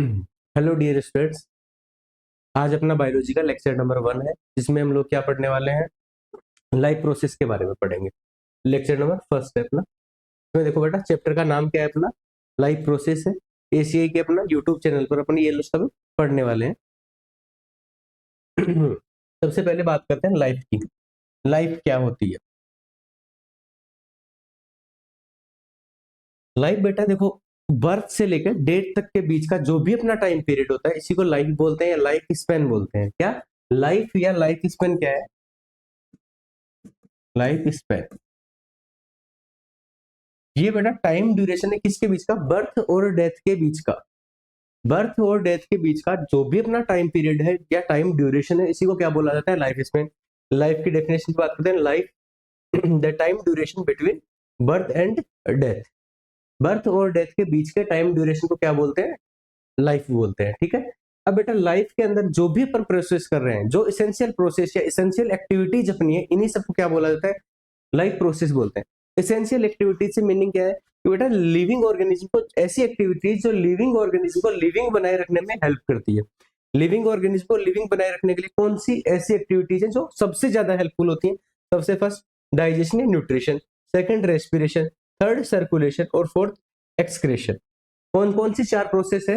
Hello dear students. आज अपना biology का लेक्चर नंबर 1 है, जिसमें हम लोग क्या पढ़ने वाले हैं, लाइफ प्रोसेस के बारे में पढ़ेंगे। लेक्चर नंबर फर्स्ट है अपना। इसमें देखो बेटा, चैप्टर का नाम क्या है अपना, लाइफ प्रोसेस है। एसीआई के अपना यूट्यूब चैनल पर अपन ये सब पढ़ने वाले हैं। सबसे पहले बात करते हैं लाइफ की। लाइफ क्या होती है? लाइफ बेटा देखो, बर्थ से लेकर डेथ तक के बीच का जो भी अपना टाइम पीरियड होता है, इसी को लाइफ बोलते हैं या लाइफ स्पेन बोलते हैं। क्या लाइफ या लाइफ स्पेन क्या है? लाइफ स्पेन ये बेटा टाइम ड्यूरेशन है किसके बीच का? बर्थ और डेथ के बीच का। बर्थ और डेथ के बीच का जो भी अपना टाइम पीरियड है या टाइम ड्यूरेशन है, इसी को क्या बोला जाता है? Life span. लाइफ की डेफिनेशन की बात करते हैं। Life the time duration between birth and death. Birth और डेथ के बीच के टाइम ड्यूरेशन को क्या बोलते हैं? लाइफ बोलते हैं। ठीक है। अब बेटा लाइफ के अंदर जो भी अपन प्रोसेस कर रहे हैं, जो इसेंशियल प्रोसेस या इसेंशियल एक्टिविटीज अपनी है, इन्हीं सबको क्या बोला जाता है? लाइफ प्रोसेस बोलते हैं। एसेंशियल एक्टिविटीज से मीनिंग क्या है कि बेटा लिविंग ऑर्गेनिज्म को, ऐसी एक्टिविटीज जो लिविंग ऑर्गेनिज्म को लिविंग बनाए रखने में हेल्प करती है। लिविंग ऑर्गेनिज्म को लिविंग बनाए रखने के लिए कौन सी ऐसी एक्टिविटीज है जो सबसे ज्यादा हेल्पफुल होती है? सबसे फर्स्ट डाइजेशन या nutrition, second respiration, third circulation और फोर्थ एक्सक्रेशन। कौन कौन सी चार प्रोसेस है?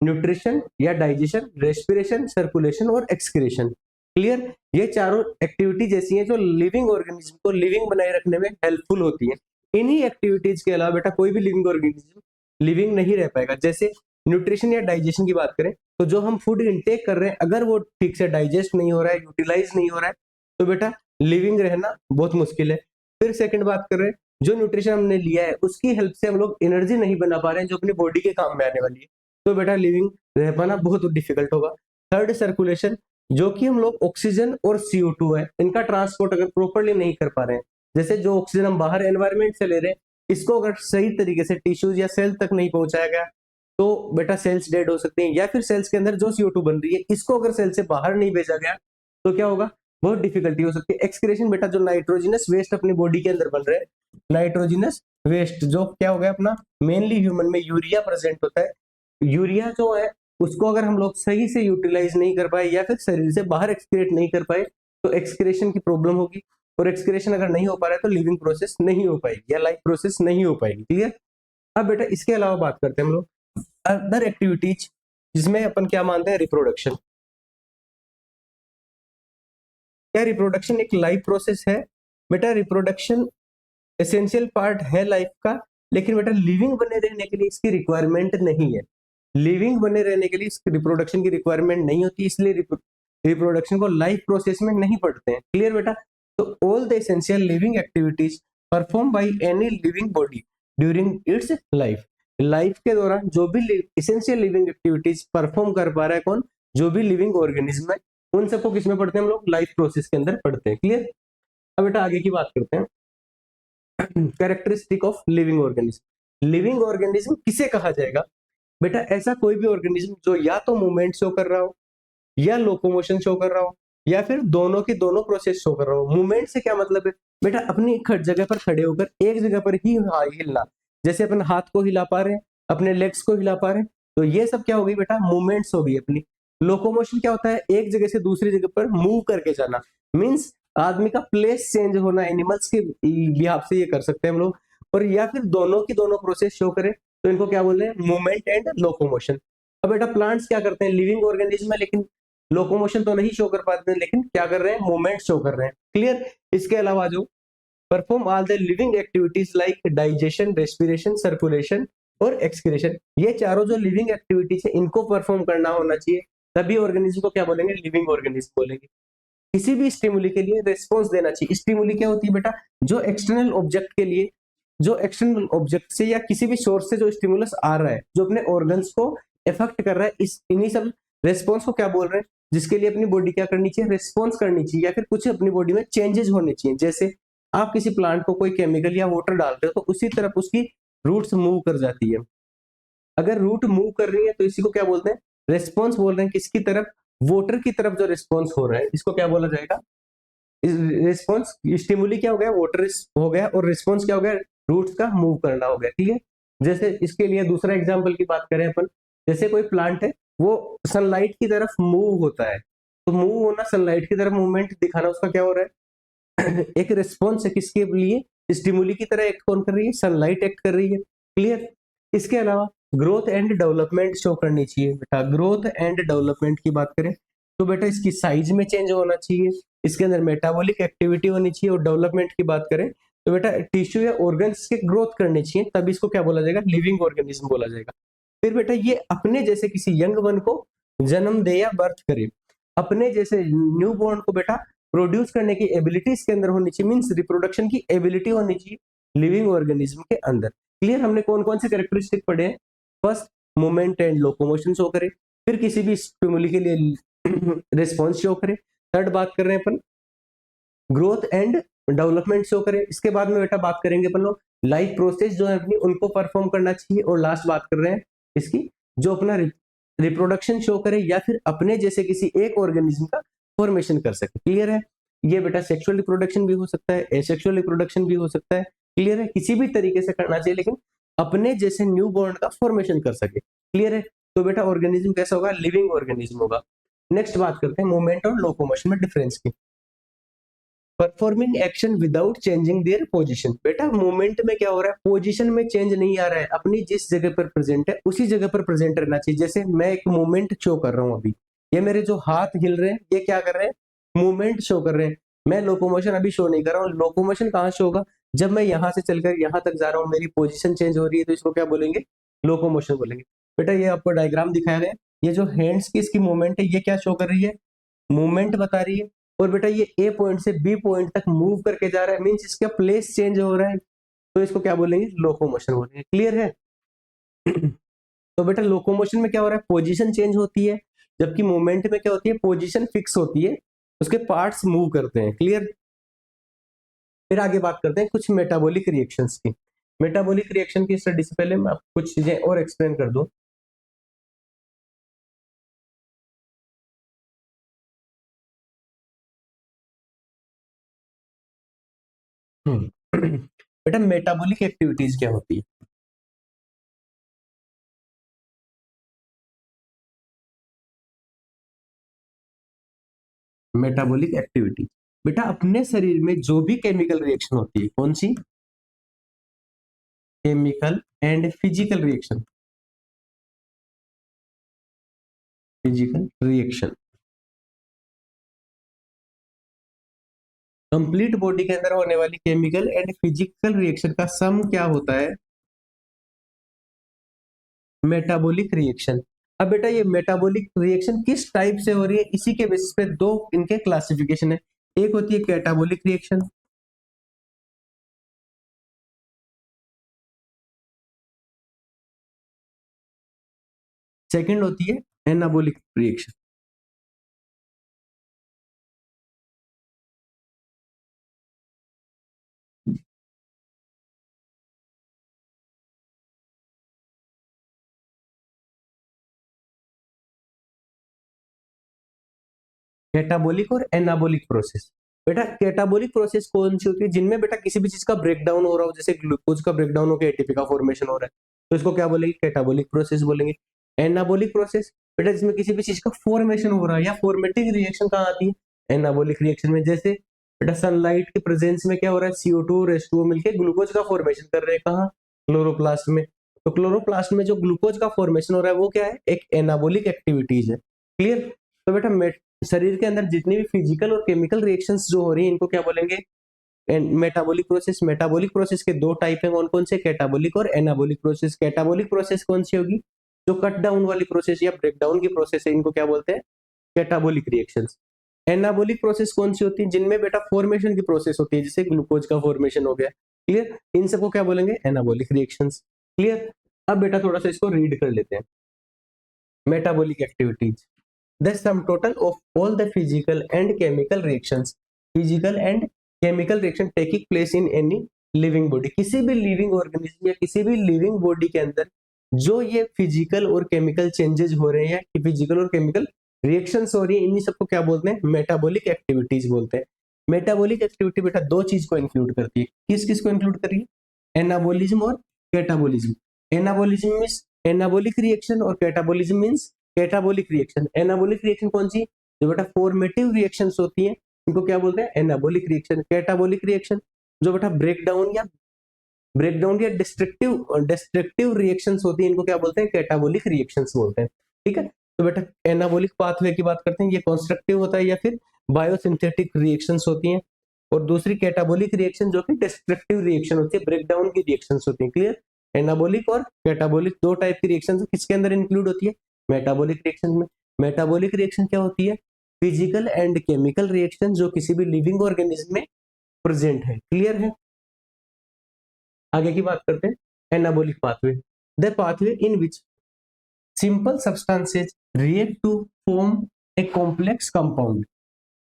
न्यूट्रिशन या डाइजेशन, रेस्पिरेशन, सर्कुलेशन और एक्सक्रेशन। क्लियर? ये चारों एक्टिविटीज ऐसी हैं जो लिविंग ऑर्गेनिज्म को लिविंग बनाए रखने में हेल्पफुल होती है। इन्हीं एक्टिविटीज के अलावा बेटा कोई भी लिविंग ऑर्गेनिज्म लिविंग नहीं रह पाएगा। जैसे न्यूट्रिशन या डाइजेशन की बात करें, तो जो हम फूड इनटेक कर रहे हैं, अगर वो ठीक से डाइजेस्ट नहीं हो रहा है, यूटिलाइज नहीं हो रहा है, तो बेटा लिविंग रहना बहुत मुश्किल है। फिर सेकंड बात कर रहे हैं, जो न्यूट्रिशन हमने लिया है उसकी हेल्प से हम लोग एनर्जी नहीं बना पा रहे हैं जो अपनी बॉडी के काम में आने वाली है, तो बेटा लिविंग रह पाना बहुत डिफिकल्ट होगा। थर्ड सर्कुलेशन, जो कि हम लोग ऑक्सीजन और CO2 है, इनका ट्रांसपोर्ट अगर प्रॉपरली नहीं कर पा रहे हैं, जैसे जो ऑक्सीजन हम बाहर एनवायरमेंट से ले रहे हैं, इसको अगर सही तरीके से टिश्यूज या सेल तक नहीं पहुंचाया गया, तो बेटा सेल्स डेड हो सकते हैं। या फिर सेल्स के अंदर जो CO2 बन रही है, इसको अगर सेल से बाहर नहीं भेजा गया, तो क्या होगा? बहुत डिफिकल्टी हो सकती है। एक्सक्रेशन बेटा, जो नाइट्रोजिनस वेस्ट अपनी बॉडी के अंदर बन रहे हैं, नाइट्रोजिनस वेस्ट जो क्या हो गया अपना, मेनली ह्यूमन में यूरिया प्रेजेंट होता है। यूरिया जो है उसको अगर हम लोग सही से यूटिलाइज नहीं कर पाए या फिर शरीर से बाहर एक्सक्रेट नहीं कर पाए, तो एक्सक्रेशन की प्रॉब्लम होगी। और एक्सक्रेशन अगर नहीं हो पा रहा है तो लिविंग प्रोसेस नहीं हो पाएगी या लाइफ प्रोसेस नहीं हो पाएगी। क्लियर? अब बेटा इसके अलावा बात करते हैं हम लोग अदर एक्टिविटीज, जिसमें अपन क्या मानते हैं? रिप्रोडक्शन। क्या रिप्रोडक्शन एक लाइफ प्रोसेस है? बेटा रिप्रोडक्शन एसेंशियल पार्ट है लाइफ का, लेकिन बेटा लिविंग बने रहने के लिए इसकी रिक्वायरमेंट नहीं है। लिविंग बने रहने के लिए इसकी रिप्रोडक्शन की रिक्वायरमेंट नहीं होती, इसलिए रिप्रोडक्शन को लाइफ प्रोसेस में नहीं पढ़ते हैं। क्लियर बेटा? तो all the essential living activities perform by any living body during its life. Life के दौरान जो भी एसेंशियल लिविंग एक्टिविटीज परफॉर्म कर पा रहा है कौन? जो भी लिविंग ऑर्गेनिज्म है, उन सबको किसमें पढ़ते हैं हम लोग? लाइफ प्रोसेस के अंदर पढ़ते हैं। क्लियर? अब बेटा आगे की बात करते हैं, characteristic of living organism. Living organism किसे कहा जाएगा? बेटा ऐसा कोई भी ऑर्गेनिज्म जो या तो मूवमेंट शो कर रहा हो, या लोकोमोशन शो कर रहा हो, या फिर दोनों की दोनों प्रोसेस शो कर रहा हो। मूवमेंट से क्या मतलब है? बेटा अपनी जगह पर खड़े होकर एक जगह पर ही हिलना। जैसे अपन हाथ को हिला पा रहे हैं, अपने लेग्स को हिला पा रहे हैं, तो ये सब क्या हो गई बेटा? मूवमेंट्स हो गई अपनी। लोकोमोशन क्या होता है? एक जगह से दूसरी जगह पर मूव करके जाना, मीन्स आदमी का प्लेस चेंज होना। एनिमल्स के बिहाफ से ये कर सकते हैं हम लोग। और या फिर दोनों की दोनों प्रोसेस शो करें, तो इनको क्या बोल रहे हैं? Movement and locomotion. अब बेटा प्लांट्स क्या करते हैं? लिविंग ऑर्गेनिज्म है, लेकिन लोकोमोशन तो नहीं शो कर पाते हैं, लेकिन क्या कर रहे हैं? मूवमेंट शो कर रहे हैं। क्लियर? इसके अलावा जो perform all the living activities like digestion, respiration, circulation और एक्सक्रेशन, ये चारों जो लिविंग एक्टिविटीज है, इनको परफॉर्म करना होना चाहिए, तभी ऑर्गेनिज्म को क्या बोलेंगे? लिविंग ऑर्गेनिज्म बोलेंगे। किसी भी स्टिमुली के लिए रिस्पॉन्स देना चाहिए। स्टिमुली क्या होती है बेटा? जो एक्सटर्नल ऑब्जेक्ट के लिए, जो एक्सटर्नल ऑब्जेक्ट से या किसी भी सोर्स से जो स्टिमुलस आ रहा है, जो अपने ऑर्गन्स को इफेक्ट कर रहा है, इस इन्हीं सब रिस्पॉन्स को क्या बोल रहे हैं? जिसके लिए अपनी बॉडी क्या करनी चाहिए? रिस्पॉन्स करनी चाहिए, या फिर कुछ अपनी बॉडी में चेंजेस होने चाहिए। जैसे आप किसी प्लांट को कोई केमिकल या वाटर डालते हो, तो उसी तरफ उसकी रूट्स मूव कर जाती है। अगर रूट मूव कर रही है तो इसी को क्या बोलते हैं? रिस्पॉन्स बोल रहे हैं। किसकी तरफ? वाटर की तरफ जो रिस्पॉन्स हो रहा है, इसको क्या बोला जाएगा? रिस्पॉन्स। स्टिमुली क्या हो गया? वाटर हो गया, और रिस्पॉन्स क्या हो गया? रूट्स का मूव करना हो गया। ठीक है? जैसे इसके लिए दूसरा एग्जांपल की बात करें अपन, जैसे कोई प्लांट है, वो सनलाइट की तरफ मूव होता है, तो मूव होना, सनलाइट की तरफ मूवमेंट दिखाना, उसका क्या हो रहा है एक रिस्पॉन्स है, किसके लिए? स्टिमुली की तरह एक्ट कौन कर रही है? सनलाइट एक्ट कर रही है। क्लियर? इसके अलावा ग्रोथ एंड डेवलपमेंट शो करनी चाहिए बेटा। ग्रोथ एंड डेवलपमेंट की बात करें तो बेटा इसकी साइज में चेंज होना चाहिए, इसके अंदर मेटाबॉलिक एक्टिविटी होनी चाहिए, और डेवलपमेंट की बात करें तो बेटा टिश्यू या ऑर्गन्स के ग्रोथ करने चाहिए, तब इसको क्या बोला जाएगा? लिविंग ऑर्गेनिज्म बोला जाएगा। फिर बेटा ये अपने जैसे किसी यंग वन को जन्म दे या बर्थ करे, अपने जैसे न्यू बॉर्न को बेटा प्रोड्यूस करने की एबिलिटी इसके अंदर होनी चाहिए, मींस रिप्रोडक्शन की एबिलिटी होनी चाहिए लिविंग ऑर्गेनिज्म के अंदर। क्लियर? हमने कौन कौन से कैरेक्टरिस्टिक पढ़े हैं? First, movement and locomotion show करे, फिर किसी भी स्टिमुली के लिए रिस्पॉन्स शो करे, थर्ड बात कर रहे हैं अपन ग्रोथ एंड डेवलपमेंट शो करे, इसके बाद में बेटा बात करेंगे अपन लोग लाइफ प्रोसेस जो है अपनी उनको परफॉर्म करना चाहिए, और लास्ट बात कर रहे हैं इसकी जो अपना रिप्रोडक्शन शो करे या फिर अपने जैसे किसी एक ऑर्गेनिज्म का फॉर्मेशन कर सके। क्लियर है? ये बेटा सेक्सुअल रिप्रोडक्शन भी हो सकता है, एसेक्सुअल रिप्रोडक्शन भी हो सकता है। क्लियर है? किसी भी तरीके से करना चाहिए, लेकिन अपने जैसे न्यू बॉर्न का फॉर्मेशन कर सके। क्लियर है? तो बेटा ऑर्गेनिज्म कैसा होगा? लिविंग ऑर्गेनिज्म होगा। नेक्स्ट बात करते हैं मूवमेंट और लोकोमोशन में डिफरेंस की। Performing action without changing their position. बेटा मूवमेंट में क्या हो रहा है? पोजीशन में चेंज नहीं आ रहा है, अपनी जिस जगह पर प्रेजेंट है उसी जगह पर प्रेजेंट रहना चाहिए। जैसे मैं एक मूवमेंट शो कर रहा हूं अभी, ये मेरे जो हाथ हिल रहे हैं ये क्या कर रहे हैं? मूवमेंट शो कर रहे हैं। मैं लोकोमोशन अभी शो नहीं कर रहा हूँ। लोकोमोशन कहाँ शो होगा? जब मैं यहाँ से चलकर यहाँ तक जा रहा हूँ, मेरी पोजिशन चेंज हो रही है, तो इसको क्या बोलेंगे? लोकोमोशन बोलेंगे। बेटा ये आपको डायग्राम दिखाया गया, ये जो हैंड्स की इसकी मूवमेंट है ये क्या शो कर रही है? मूवमेंट बता रही है। और बेटा ये ए पॉइंट से बी पॉइंट तक मूव करके जा रहा है, मींस इसका प्लेस चेंज हो रहा है, तो इसको क्या बोलेंगे? लोकोमोशन बोलेंगे। क्लियर है? तो बेटा लोकोमोशन में क्या हो रहा है? पोजीशन चेंज होती है, जबकि मूवमेंट में क्या होती है? पोजीशन फिक्स होती है, उसके पार्ट्स मूव करते हैं। क्लियर? फिर आगे बात करते हैं कुछ मेटाबॉलिक रिएक्शंस की। मेटाबॉलिक रिएक्शन की स्टडी से पहले मैं आपको कुछ चीजें और एक्सप्लेन कर दूं। बेटा मेटाबॉलिक एक्टिविटीज क्या होती है? मेटाबॉलिक एक्टिविटी बेटा अपने शरीर में जो भी केमिकल रिएक्शन होती है, कौन सी? Chemical and physical reaction. Physical reaction complete body के अंदर होने वाली केमिकल एंड फिजिकल रिएक्शन का सम क्या होता है? Metabolic reaction. अब बेटा ये मेटाबॉलिक रिएक्शन किस टाइप से हो रही है, इसी के बेसिस पे दो इनके क्लासिफिकेशन है। एक होती है कैटाबॉलिक रिएक्शन, सेकंड होती है एनाबॉलिक रिएक्शन। कैटाबॉलिक और एनाबॉलिक प्रोसेस। बेटा कैटाबॉलिक प्रोसेस कौन सी होती है? जिनमें बेटा किसी भी चीज का ब्रेकडाउन हो रहा हो, जैसे ग्लूकोज का ब्रेकडाउन होकर एटीपी का फॉर्मेशन हो रहा है, तो इसको क्या बोलेंगे? कैटाबॉलिक प्रोसेस बोलेंगे। एनाबॉलिक प्रोसेस बेटा जिसमें किसी भी चीज का फॉर्मेशन हो रहा है या फॉर्मेटिंग रिएक्शन कहाँ आती है? एनाबॉलिक रिएक्शन में। जैसे बेटा सनलाइट के प्रेजेंस में क्या हो रहा है? CO2 और H2O मिलकर ग्लूकोज का फॉर्मेशन कर रहे हैं, कहाँ? क्लोरोप्लास्ट में। तो क्लोरोप्लास्ट में जो ग्लूकोज का फॉर्मेशन हो रहा है वो क्या है? एक एनाबॉलिक एक्टिविटीज है। क्लियर? तो बेटा शरीर के अंदर जितनी भी फिजिकल और केमिकल रिएक्शंस जो हो रही है इनको क्या बोलेंगे? Metabolic process. मेटाबॉलिक प्रोसेस के दो टाइप हैं, कौन कौन से? कैटाबॉलिक और एनाबॉलिक प्रोसेस। कैटाबॉलिक प्रोसेस कौन सी होगी? जो कट डाउन वाली प्रोसेस या ब्रेक डाउन की प्रोसेस है, इनको क्या बोलते हैं? Catabolic reactions. एनाबॉलिक प्रोसेस कौन सी होती है? जिनमें बेटा फॉर्मेशन की प्रोसेस होती है, जैसे ग्लूकोज का फॉर्मेशन हो गया। क्लियर? इन सबको क्या बोलेंगे? Anabolic reactions. क्लियर? अब बेटा थोड़ा सा इसको रीड कर लेते हैं। Metabolic activities the sum total of all the physical and chemical reactions, physical and chemical reaction taking place in any living body। किसी भी लिविंग ऑर्गेनिज्म या किसी भी लिविंग बॉडी के अंदर जो ये फिजिकल और केमिकल चेंजेस हो रहे हैं या फिजिकल और केमिकल रिएक्शंस हो रही है, इन्हीं सबको क्या बोलते हैं? मेटाबॉलिक एक्टिविटीज बोलते हैं। मेटाबॉलिक एक्टिविटी बेटा दो चीज को इंक्लूड करती है। किस किस को इंक्लूड कर रही है? एनाबॉलिज्म और catabolism. Anabolism means anabolic reaction और catabolism means catabolic reaction. Anabolic reaction कौन सी, जो बेटा फॉर्मेटिव रिएक्शंस होती हैं इनको क्या बोलते हैं, एनाबॉलिक रिएक्शन। कैटाबॉलिक रिएक्शन जो बेटा ब्रेकडाउन या डिस्ट्रक्टिव रिएक्शंस होती हैं इनको क्या बोलते हैं, कैटाबॉलिक रिएक्शंस बोलते हैं। ठीक है, तो बेटा एनाबॉलिक पाथवे की बात करते हैं, ये कंस्ट्रक्टिव होता है या फिर बायोसिंथेटिक रिएक्शंस होती हैं। और दूसरी कैटाबॉलिक रिएक्शन जो कि डिस्ट्रक्टिव रिएक्शन होती है, ब्रेकडाउन की रिएक्शंस होती हैं। क्लियर, एनाबॉलिक और कैटाबॉलिक दो टाइप की रिएक्शन किसके अंदर इंक्लूड होती है, मेटाबॉलिक रिएक्शन में। मेटाबॉलिक रिएक्शन क्या होती है, फिजिकल एंड केमिकल रिएक्शन जो किसी भी लिविंग ऑर्गेनिज्म में प्रेजेंट है। क्लियर है, आगे की बात करते हैं, anabolic pathway, the pathway in which simple substances react to form a complex compound.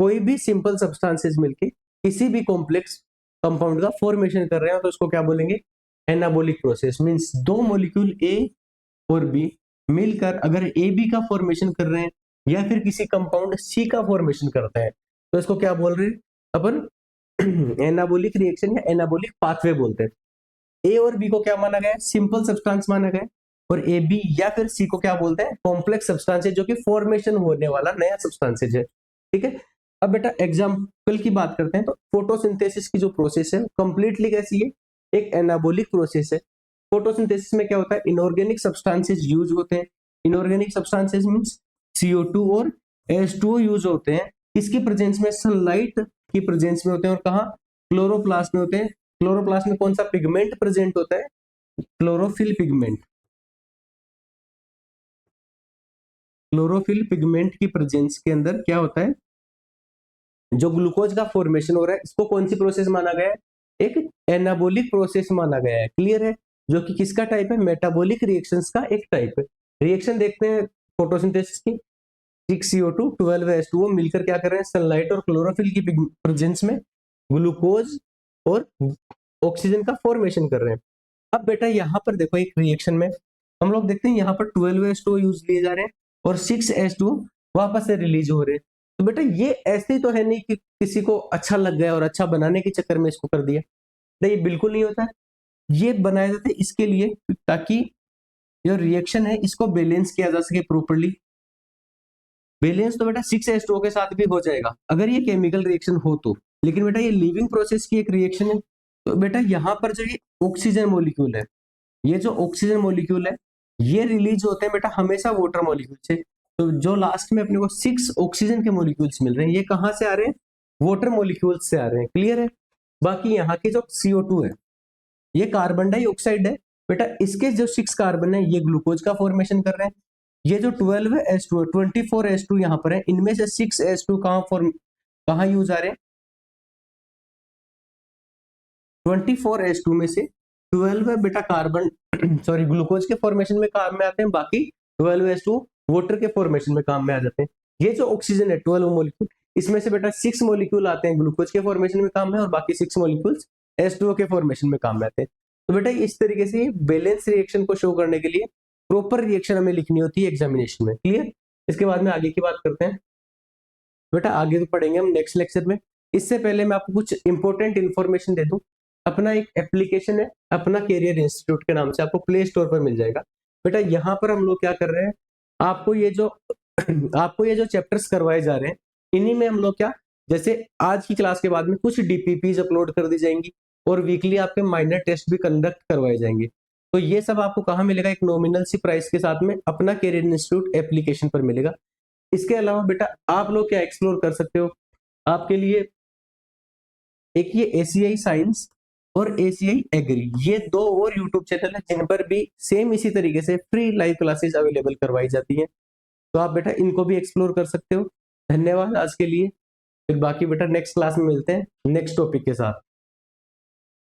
कोई भी सिंपल सब्सटेंसेस मिलके किसी भी कॉम्प्लेक्स कंपाउंड का फॉर्मेशन कर रहे हैं तो उसको क्या बोलेंगे, एनाबॉलिक प्रोसेस। मींस दो मॉलिक्यूल ए और बी मिलकर अगर ए बी का फॉर्मेशन कर रहे हैं या फिर किसी कंपाउंड सी का फॉर्मेशन करता है तो इसको क्या बोल रहे हैं अपन, एनाबॉलिक रिएक्शन या एनाबॉलिक पाथवे बोलते हैं। ए और बी को क्या माना गया है, सिंपल सब्सटेंस माना गया है, और ए बी या फिर सी को क्या बोलते हैं, कॉम्प्लेक्स सब्सटेंसेस जो कि फॉर्मेशन होने वाला नया सब्सटेंसेस है। ठीक है, अब बेटा एग्जांपल की बात करते हैं तो फोटोसिंथेसिस की जो प्रोसेस है कंप्लीटली कैसी है, एक एनाबॉलिक प्रोसेस है। फोटोसिंथेसिस में क्या होता है, इनऑर्गेनिक सब्सटेंसेस यूज होते हैं। इनऑर्गेनिक सब्सटेंसेस मींस CO2 और H2O यूज होते हैं, किसकी प्रेजेंस में, सनलाइट की प्रेजेंस में होते हैं। और कहाँ, क्लोरोप्लास्ट में होते हैं। क्लोरोप्लास्ट में कौन सा पिगमेंट प्रेजेंट होता है, क्लोरोफिल पिगमेंट। क्लोरोफिल पिगमेंट की प्रेजेंस के अंदर क्या होता है, जो ग्लूकोज का फॉर्मेशन हो रहा है इसको कौन सी प्रोसेस माना गया है, एक एनाबॉलिक प्रोसेस माना गया है। क्लियर है, जो कि किसका टाइप है, मेटाबॉलिक रिएक्शंस का एक टाइप है। रिएक्शन देखते हैं फोटोसिंथेसिस की, 6CO2 12H2O मिलकर क्या कर रहे हैं, सनलाइट और क्लोरोफिल की प्रेजेंस में ग्लूकोज और ऑक्सीजन का फॉर्मेशन कर रहे हैं। अब बेटा यहाँ पर देखो एक रिएक्शन में हम लोग देखते हैं यहाँ पर 12H2O यूज लिए जा रहे हैं और 6H2O वापस से रिलीज हो रहे हैं। तो बेटा ये ऐसे तो है नहीं कि किसी को अच्छा लग गया और अच्छा बनाने के चक्कर में इसको कर दिया, नहीं बिल्कुल नहीं होता है। ये बनाए जाते हैं इसके लिए ताकि जो रिएक्शन है इसको बैलेंस किया जा सके प्रॉपर्ली। बैलेंस तो बेटा 6H2O के साथ भी हो जाएगा अगर ये केमिकल रिएक्शन हो तो, लेकिन बेटा ये लिविंग प्रोसेस की एक रिएक्शन है। तो बेटा यहाँ पर जो ये ऑक्सीजन मॉलिक्यूल है, ये जो ऑक्सीजन मॉलिक्यूल है ये रिलीज होते हैं बेटा हमेशा वाटर मॉलिक्यूल से। तो जो लास्ट में अपने को 6 ऑक्सीजन के मॉलिक्यूल्स मिल रहे हैं ये कहाँ से आ रहे हैं, वाटर मॉलिक्यूल्स से आ रहे हैं। क्लियर है, बाकी यहाँ के जो CO2 है ये कार्बन डाइऑक्साइड है बेटा, इसके जो 6 कार्बन है ये ग्लूकोज का फॉर्मेशन कर रहे हैं। ये जो 12H2 24H2 यहाँ पर है, इनमें से 6H2 कहाँ यूज आ रहे हैं, 24H2 में से 12 बेटा कार्बन सॉरी ग्लूकोज के फॉर्मेशन में काम में आते हैं, बाकी 12H2 वाटर के फॉर्मेशन में काम में आ जाते हैं। ये जो ऑक्सीजन है 12 मॉलिक्यूल, इसमें से बेटा 6 मॉलिक्यूल आते हैं ग्लूकोज के फॉर्मेशन में काम में और बाकी 6 मॉलिक्यूल्स H2O के फॉर्मेशन में काम में आते हैं। तो बेटा इस तरीके से बैलेंस रिएक्शन को शो करने के लिए प्रॉपर रिएक्शन हमें लिखनी होती है एग्जामिनेशन में। क्लियर, इसके बाद में आगे की बात करते हैं बेटा, आगे तो पढ़ेंगे हम नेक्स्ट लेक्चर में। इससे पहले मैं आपको कुछ इंपॉर्टेंट इन्फॉर्मेशन दे दूं। अपना एक एप्लीकेशन है अपना कैरियर इंस्टीट्यूट के नाम से, आपको प्ले स्टोर पर मिल जाएगा। बेटा यहाँ पर हम लोग क्या कर रहे हैं, आपको ये जो चैप्टर्स करवाए जा रहे हैं इन्हीं में हम लोग क्या, जैसे आज की क्लास के बाद में कुछ DPPs अपलोड कर दी जाएंगी और वीकली आपके माइनर टेस्ट भी कंडक्ट करवाए जाएंगे। तो ये सब आपको कहाँ मिलेगा, एक नॉमिनल सी प्राइस के साथ में अपना कैरियर इंस्टीट्यूट एप्लीकेशन पर मिलेगा। इसके अलावा बेटा आप लोग क्या एक्सप्लोर कर सकते हो, आपके लिए एक ये ACI साइंस और ACI एग्री, ये 2 और यूट्यूब चैनल है जिन पर भी सेम इसी तरीके से फ्री लाइव क्लासेस अवेलेबल करवाई जाती हैं। तो आप बेटा इनको भी एक्सप्लोर कर सकते हो। धन्यवाद आज के लिए, फिर बाकी बेटा नेक्स्ट क्लास में मिलते हैं नेक्स्ट टॉपिक के साथ।